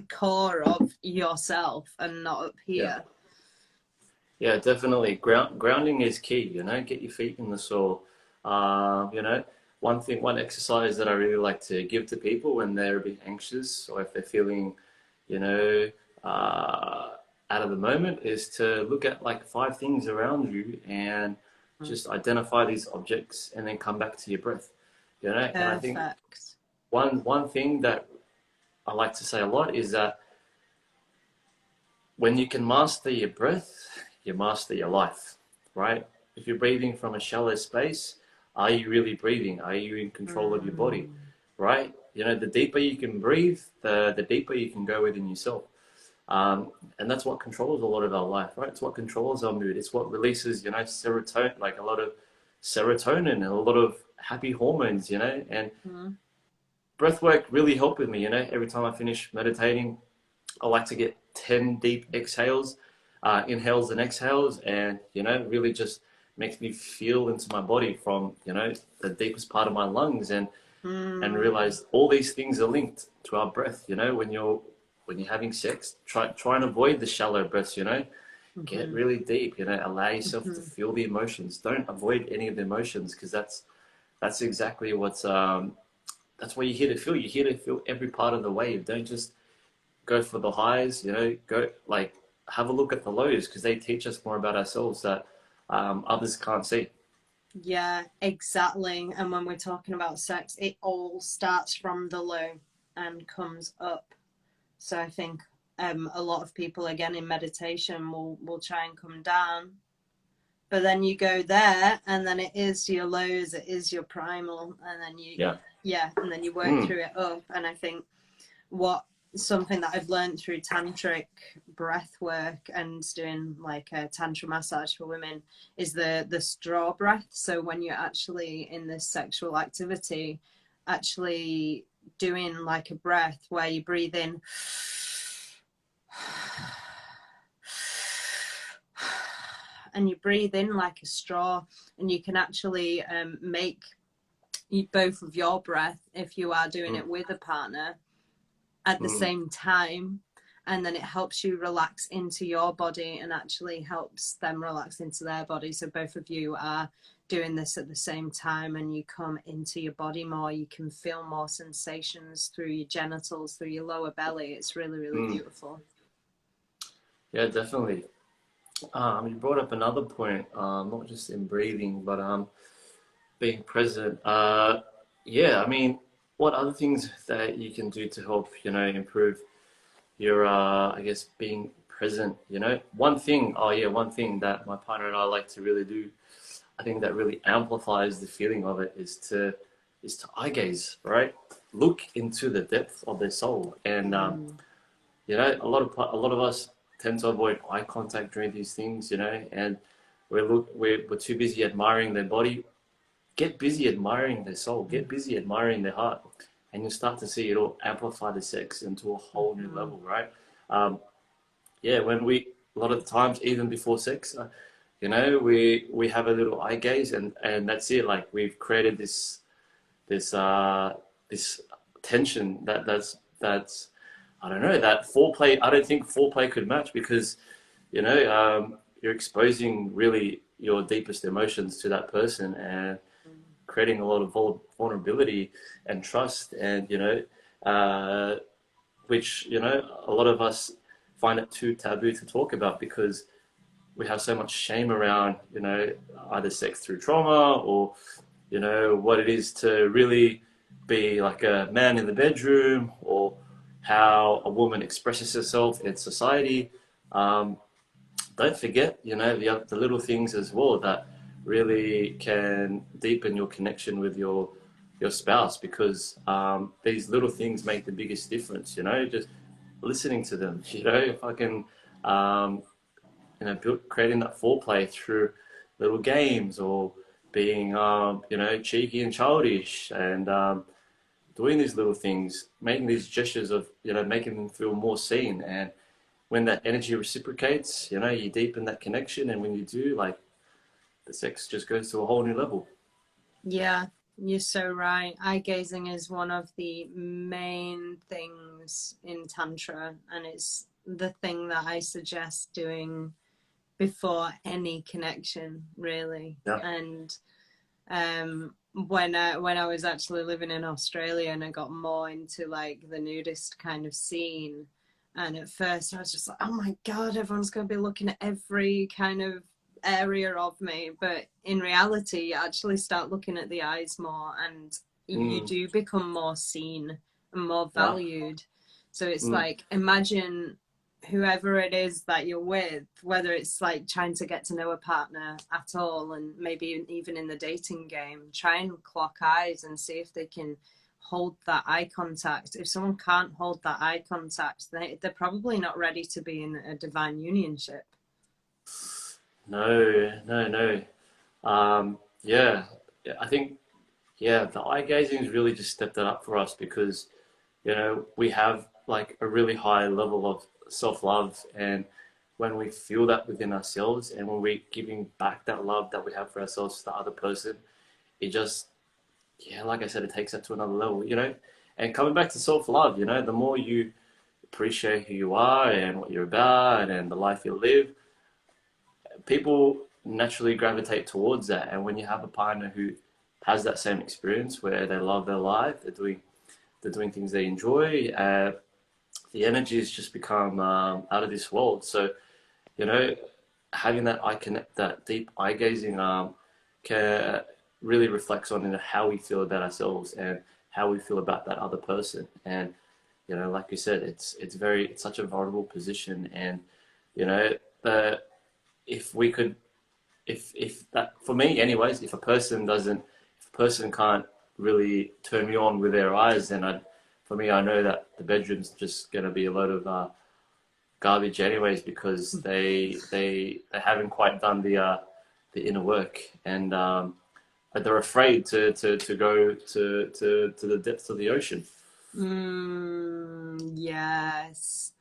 S1: core of yourself and not up
S2: Yeah.
S1: here.
S2: Yeah, definitely. Grounding is key, get your feet in the soil. One exercise that I really like to give to people when they're a bit anxious or if they're feeling, you know, uh, out of the moment is to look at like 5 things around you and just identify these objects and then come back to your breath. And I think
S1: Perfect.
S2: one thing that I like to say a lot is that when you can master your breath, you master your life, right? If you're breathing from a shallow space, are you really breathing? Are you in control of your body,
S1: Mm.
S2: right? The deeper you can breathe, the deeper you can go within yourself. And that's what controls a lot of our life, right? It's what controls our mood. It's what releases, serotonin, like a lot of serotonin and a lot of happy hormones, and
S1: Mm.
S2: breath work really helped with me, every time I finish meditating, I like to get 10 deep exhales, inhales and exhales, and, really just makes me feel into my body from, the deepest part of my lungs and
S1: Mm.
S2: realize all these things are linked to our breath. When you're having sex, try and avoid the shallow breaths, get
S1: Mm-hmm.
S2: really deep, allow yourself to
S1: Mm-hmm.
S2: feel the emotions. Don't avoid any of the emotions because that's exactly that's what you're here to feel. You're here to feel every part of the wave. Don't just go for the highs, go like have a look at the lows because they teach us more about ourselves that others can't see.
S1: Yeah, exactly. And when we're talking about sex, it all starts from the low and comes up. So I think a lot of people, again, in meditation will try and come down. But then you go there, and then it is your lows, it is your primal, and then
S2: Yeah.
S1: yeah, and then you work
S2: Mm.
S1: through it up. And I think what something that I've learned through tantric breath work and doing like a tantra massage for women is the straw breath. So when you're actually in this sexual activity, actually doing like a breath where you breathe in and you breathe in like a straw, and you can actually make both of your breath if you are doing it with a partner at the same time, and then it helps you relax into your body and actually helps them relax into their body. So both of you are doing this at the same time, and you come into your body more. You can feel more sensations through your genitals, through your lower belly. It's really, really beautiful.
S2: Yeah, definitely. You brought up another point, not just in breathing, but being present. Yeah, I mean, what other things that you can do to help, improve your, I guess, being present, One thing, one thing that my partner and I like to really do, I think that really amplifies the feeling of it is to eye gaze, right? Look into the depth of their soul. And, a lot of us tend to avoid eye contact during these things, and we're too busy admiring their body. Get busy admiring their soul. Get busy admiring their heart, and you'll start to see it all amplify the sex into a whole new level, right? Yeah, a lot of the times, even before sex, we have a little eye gaze, and that's it. Like, we've created this this tension that's I don't know, that foreplay. I don't think foreplay could match, because you're exposing really your deepest emotions to that person, and creating a lot of vulnerability and trust, and which a lot of us find it too taboo to talk about, because we have so much shame around either sex through trauma, or what it is to really be like a man in the bedroom, or how a woman expresses herself in society. Don't forget, the little things as well that really can deepen your connection with your spouse, because these little things make the biggest difference. Just listening to them. If I can, creating that foreplay through little games, or being, cheeky and childish, and doing these little things, making these gestures of, making them feel more seen. And when that energy reciprocates, you deepen that connection. And when you do, like, the sex just goes to a whole new level.
S1: Yeah, you're so right. Eye gazing is one of the main things in Tantra, and it's the thing that I suggest doing before any connection, really.
S2: Yeah.
S1: And when I was actually living in Australia, and I got more into like the nudist kind of scene, and at first I was just like, oh my God, everyone's going to be looking at every kind of area of me. But in reality, you actually start looking at the eyes more, and you do become more seen and more valued. So it's like, imagine whoever it is that you're with, whether it's like trying to get to know a partner at all, and maybe even in the dating game, try and clock eyes and see if they can hold that eye contact. If someone can't hold that eye contact, they're probably not ready to be in a divine unionship.
S2: No. Yeah, I think, the eye gazing has really just stepped it up for us, because, we have like a really high level of self-love. And when we feel that within ourselves, and when we're giving back that love that we have for ourselves to the other person, it just, like I said, it takes that to another level, And coming back to self-love, the more you appreciate who you are and what you're about and the life you live, people naturally gravitate towards that. And when you have a partner who has that same experience, where they love their life, they're doing things they enjoy, the energy has just become out of this world. So, having that deep eye gazing, can really reflects on how we feel about ourselves and how we feel about that other person. And like you said, it's such a vulnerable position. And the if we could, if that, for me anyways, if a person can't really turn me on with their eyes, then for me, I know that the bedroom's just going to be a load of garbage anyways, because they haven't quite done the inner work. And but they're afraid to go to the depths of the ocean.
S1: Yes.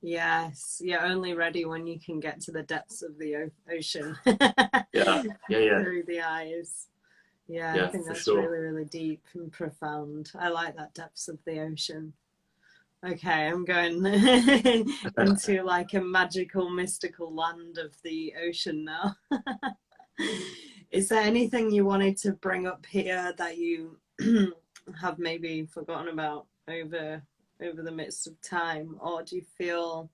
S1: Yes, you're only ready when you can get to the depths of the ocean.
S2: Yeah.
S1: Through the eyes. Yeah, I
S2: Yeah,
S1: think
S2: for
S1: that's
S2: sure.
S1: really, really deep and profound. I like that depths of the ocean. Okay, I'm going into like a magical, mystical land of the ocean now. Is there anything you wanted to bring up here that you have maybe forgotten about over the midst of time, or do you feel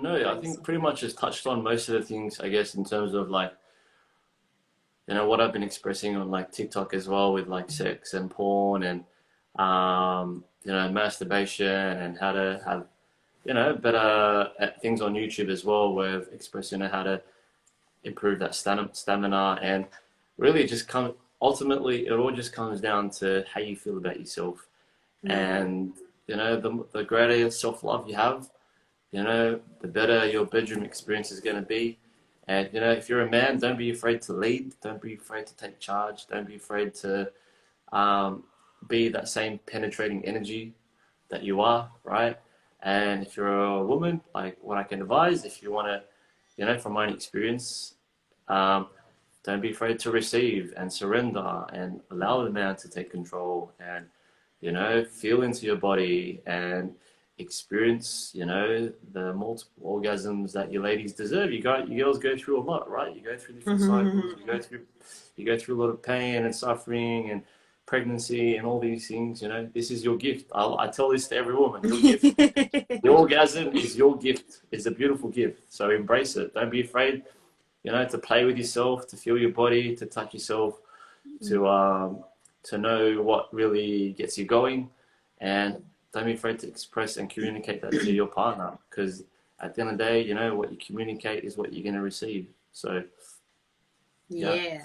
S2: No, I
S1: bring
S2: think
S1: something
S2: pretty
S1: up?
S2: much just touched on most of the things, I guess, in terms of like, what I've been expressing on like TikTok as well with like sex and porn and, masturbation and how to have, better things on YouTube as well, where I've expressed, how to improve that stamina and really just ultimately, it all just comes down to how you feel about yourself.
S1: Yeah.
S2: And, the greater self-love you have, the better your bedroom experience is going to be. And, if you're a man, don't be afraid to lead. Don't be afraid to take charge. Don't be afraid to um, be that same penetrating energy that you are, right? And if you're a woman, like what I can advise, if you want to, from my own experience, um, don't be afraid to receive and surrender and allow the man to take control and, feel into your body and experience, the multiple orgasms that you ladies deserve. You girls go through a lot, right? You go through different cycles. You go through a lot of pain and suffering and pregnancy and all these things. This is your gift. I tell this to every woman. Your gift. The orgasm is your gift. It's a beautiful gift. So embrace it. Don't be afraid, to play with yourself, to feel your body, to touch yourself, to know what really gets you going, and don't be afraid to express and communicate that to your partner. Because at the end of the day, what you communicate is what you're going to receive. So yeah,
S1: Yeah,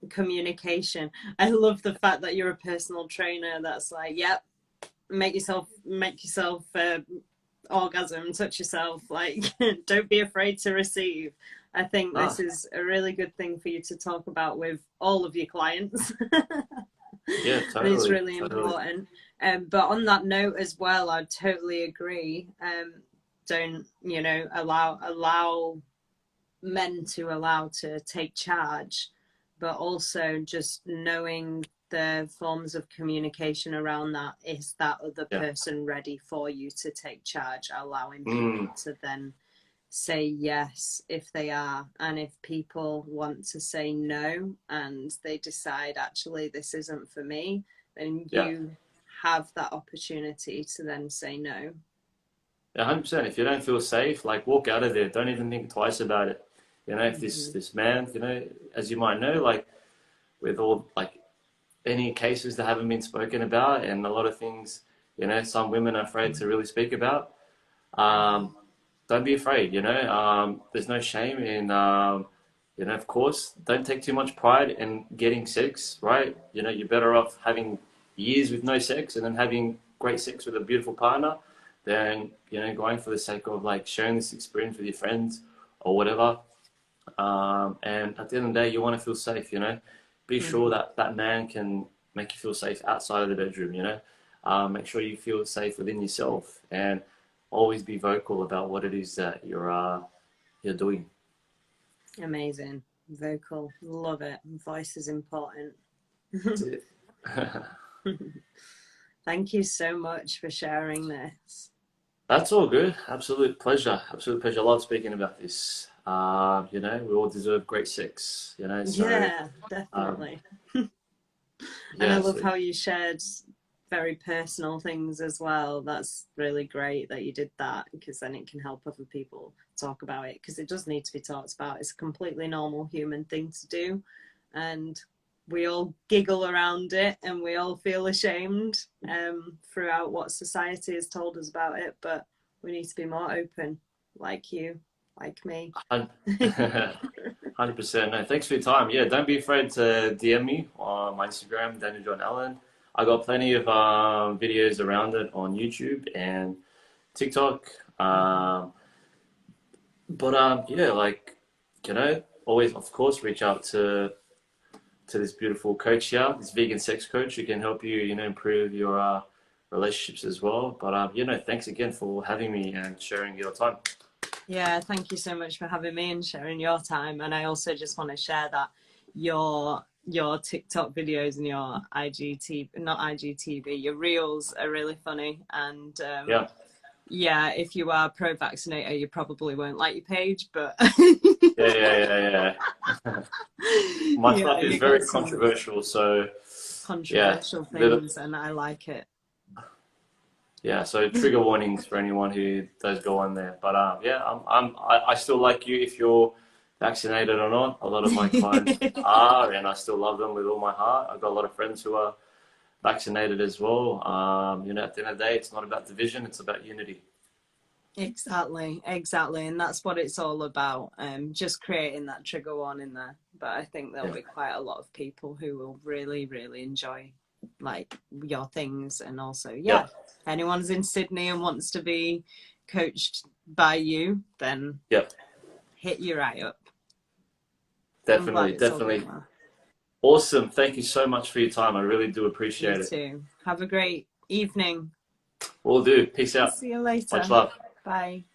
S1: communication. I love the fact that you're a personal trainer that's like, yep, make yourself orgasm, touch yourself, like don't be afraid to receive. I think
S2: ah,
S1: this is a really good thing for you to talk about with all of your clients.
S2: yeah,
S1: And it's
S2: totally,
S1: really
S2: totally,
S1: important. But on that note as well, I totally agree. Don't allow men to allow to take charge, but also just knowing the forms of communication around that. Is that other
S2: yeah,
S1: person ready for you to take charge, allowing
S2: mm,
S1: people to then say yes if they are, and if people want to say no and they decide actually this isn't for me, then
S2: yeah,
S1: you have that opportunity to then say no.
S2: 100%. If you don't feel safe, like walk out of there. Don't even think twice about it. If this
S1: Mm-hmm.
S2: this man, as you might know, like with all like any cases that haven't been spoken about and a lot of things, some women are afraid to really speak about. Um, don't be afraid, there's no shame in, of course, don't take too much pride in getting sex, right? You're better off having years with no sex and then having great sex with a beautiful partner than, going for the sake of like sharing this experience with your friends or whatever. And at the end of the day, you want to feel safe, Be sure
S1: Mm-hmm.
S2: that that man can make you feel safe outside of the bedroom, Make sure you feel safe within yourself and always be vocal about what it is that you're doing.
S1: Amazing. Vocal, love it. Voice is important.
S2: That's it.
S1: Thank you so much for sharing this.
S2: That's all good. Absolute pleasure. Absolute pleasure. I love speaking about this. We all deserve great sex, so
S1: Yeah,
S2: um,
S1: definitely. And I
S2: yeah,
S1: love
S2: so
S1: how you shared very personal things as well. That's really great that you did that, because then it can help other people talk about it, because it does need to be talked about. It's a completely normal human thing to do. And we all giggle around it and we all feel ashamed throughout what society has told us about it. But we need to be more open, like you, like me.
S2: 100%. No, thanks for your time. Yeah, don't be afraid to DM me on my Instagram, Daniel John Allen. I got plenty of videos around it on YouTube and TikTok. But yeah, like always, of course, reach out to this beautiful coach here, this vegan sex coach, who can help you, improve your relationships as well. But thanks again for having me and sharing your time.
S1: Yeah, thank you so much for having me and sharing your time. And I also just want to share that your TikTok videos and your IGTV, not IGTV, your reels are really funny. And
S2: Yeah.
S1: yeah, if you are pro-vaccinator, you probably won't like your page, but
S2: Yeah. My
S1: yeah,
S2: stuff is
S1: you
S2: very
S1: get some
S2: controversial, so yeah,
S1: controversial
S2: little,
S1: things, and I like it.
S2: yeah. So trigger warnings for anyone who does go on there. But yeah, I still like you if you're vaccinated or not. A lot of my clients are, and I still love them with all my heart. I've got a lot of friends who are vaccinated as well. You know, at the end of the day, it's not about division; it's about unity.
S1: Exactly, exactly, and that's what it's all about. Just creating that trigger warning there. But I think there'll
S2: Yeah,
S1: be quite a lot of people who will really, really enjoy like your things, and also,
S2: yeah,
S1: yeah, anyone's in Sydney and wants to be coached by you, then
S2: yeah.
S1: hit your eye up. I'm glad
S2: Definitely,
S1: it's all
S2: definitely.
S1: going well.
S2: Awesome. Thank you so much for your time. I really do
S1: You
S2: appreciate it.
S1: too. Have a great evening.
S2: Will do. Peace out.
S1: See you
S2: Much
S1: later.
S2: love.
S1: Bye.